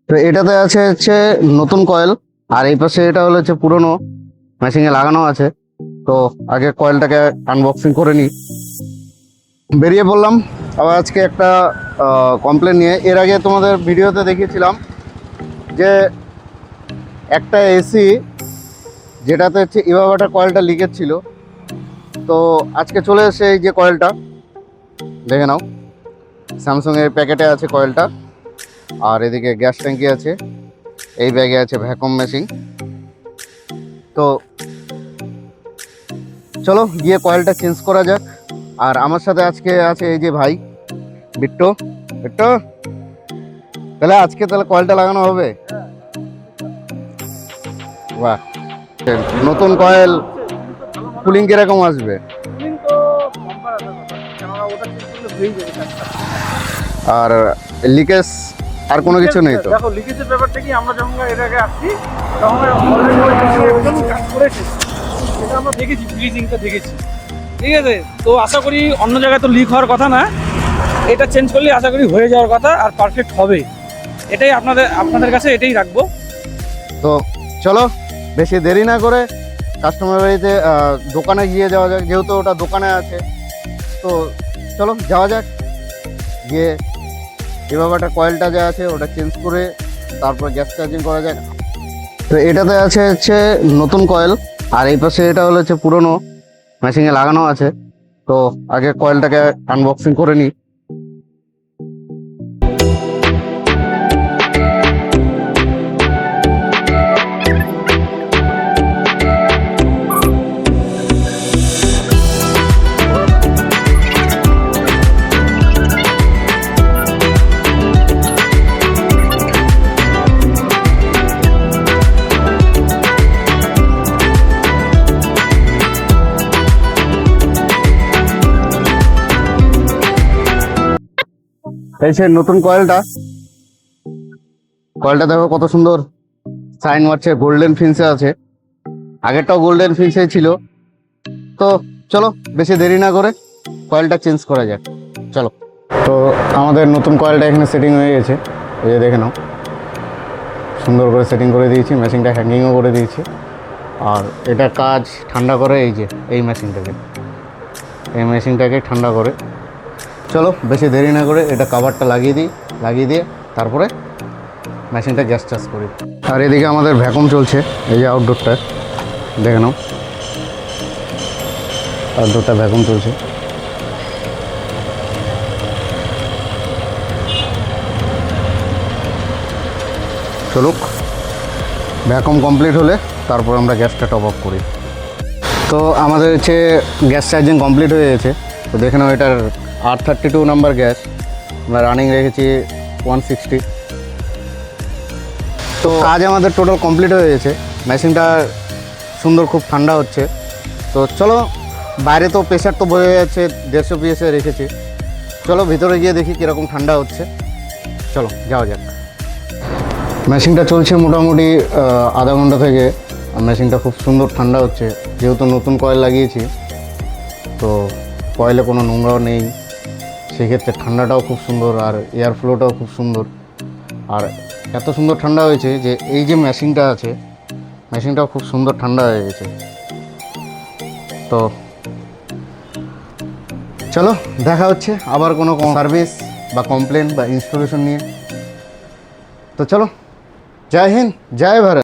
তো এটাতে আছে হচ্ছে নতুন কয়েল, আর এই পাশে এটা হলো হচ্ছে পুরনো মেশিনে লাগানো আছে। তো আগে কয়েলটাকে আনবক্সিং করে নিই। বেরিয়ে পড়লাম আবার আজকে একটা কমপ্লেন নিয়ে। এর আগে তোমাদের ভিডিওতে দেখিয়েছিলাম যে একটা এসি যেটাতে হচ্ছে ইভাবাটা কয়েলটা লিকেজ ছিল। তো আজকে চলে এসেছে এই যে কয়েলটা, দেখে নাও। স্যামসাং এর প্যাকেটে আছে কয়েলটা, আর এদিকে গ্যাস ট্যাঙ্কি আছে, এই ব্যাগে আছে ভ্যাকুম মেশিন। তো চলো গিয়ে কয়েলটা চেঞ্জ করা যাক। আর আমার সাথে আজকে আছে এই যে ভাই বিট্টো। বিট্টো, তাহলে আজকে তাহলে কয়েলটা লাগানো হবে? বাহ, নতুন কয়েল কুলিং কিরকম আসবে? আর লিকেজ আর কোনো কিছু নেই তো? দেখো, লিকেজের ব্যাপারটা কি, আমরা যখন এর আগে আসছি তখন অলরেডি ওই মেশিনে একজন কাজ করেছে, এটা আমরা দেখেছি, ফ্রিজিংটা দেখেছি। ঠিক আছে, তো আশা করি অন্য জায়গায় তো লিক হওয়ার কথা না, এটা চেঞ্জ করলে আশা করি হয়ে যাওয়ার কথা আর পারফেক্ট হবে। এটাই আপনাদের কাছে এটাই রাখবো। তো চলো বেশি দেরি না করে কাস্টমার বাড়িতে দোকানে গিয়ে যাওয়া যাক, যেহেতু ওটা দোকানে আছে। তো চলো যাওয়া যাক, গিয়ে এভাবে একটা কয়েলটা যা আছে ওটা চেঞ্জ করে তারপর গ্যাস চার্জিং করা যাক। তো এটাতে আছে হচ্ছে নতুন কয়েল, আর এই পাশে এটা হলো হচ্ছে পুরনো মেশিনে লাগানো আছে। তো আগে কয়েলটাকে আনবক্সিং করে নিই। এই সে নতুন কয়েলটা, কয়েলটা দেখো কত সুন্দর সাইন মারছে, গোল্ডেন ফিন্সে আছে। আগেরটাও গোল্ডেন ফিন্সে ছিল। তো চলো বেশি দেরি না করে কয়েলটা চেঞ্জ করা যাক, চলো। তো আমাদের নতুন কয়েলটা এখানে সেটিং হয়ে গেছে, এই যে দেখে নাও, সুন্দর করে সেটিং করে দিয়েছি, মেশিনটা হ্যাঙ্গিংও করে দিয়েছি। আর এটা কাজ ঠান্ডা করে এই মেশিনটাকে ঠান্ডা করে। চলো বেশি দেরি না করে এটা কাভারটা লাগিয়ে দিয়ে তারপরে মেশিনটা গ্যাস চার্জ করি। আর এদিকে আমাদের ভ্যাকুম চলছে, এই যে আউটডোরটা দেখে নাও, আউটডোরটা ভ্যাকুম চলছে। চলুক, ভ্যাকুম কমপ্লিট হলে তারপর আমরা গ্যাসটা টপ আপ করি। তো আমাদের হচ্ছে গ্যাস চার্জিং কমপ্লিট হয়ে গেছে। তো দেখে নাও, এটার R32 নাম্বার গ্যাস, আমরা রানিং রেখেছি 160। তো কাজ আমাদের টোটাল কমপ্লিট হয়ে গেছে, মেশিনটা সুন্দর খুব ঠান্ডা হচ্ছে। তো চলো, বাইরে তো প্রেশার তো বোঝা যাচ্ছে, 150 PSI রেখেছি। চলো ভিতরে গিয়ে দেখি কীরকম ঠান্ডা হচ্ছে, চলো যাওয়া যাক। মেশিনটা চলছে মোটামুটি আধা ঘন্টা থেকে, মেশিনটা খুব সুন্দর ঠান্ডা হচ্ছে। যেহেতু নতুন কয়েল লাগিয়েছি, তো কয়েলে কোনো নোংরাও নেই, সেক্ষেত্রে ঠান্ডাটাও খুব সুন্দর, আর এয়ার ফ্লোটাও খুব সুন্দর। আর এত সুন্দর ঠান্ডা হয়েছে যে এই যে মেশিনটা আছে, মেশিনটাও খুব সুন্দর ঠান্ডা হয়ে গেছে। তো চলো দেখা হচ্ছে আবার কোনো সার্ভিস বা কমপ্লেন বা ইনস্টলেশন নিয়ে। তো চলো, জয় হিন্দ, জয় ভারত।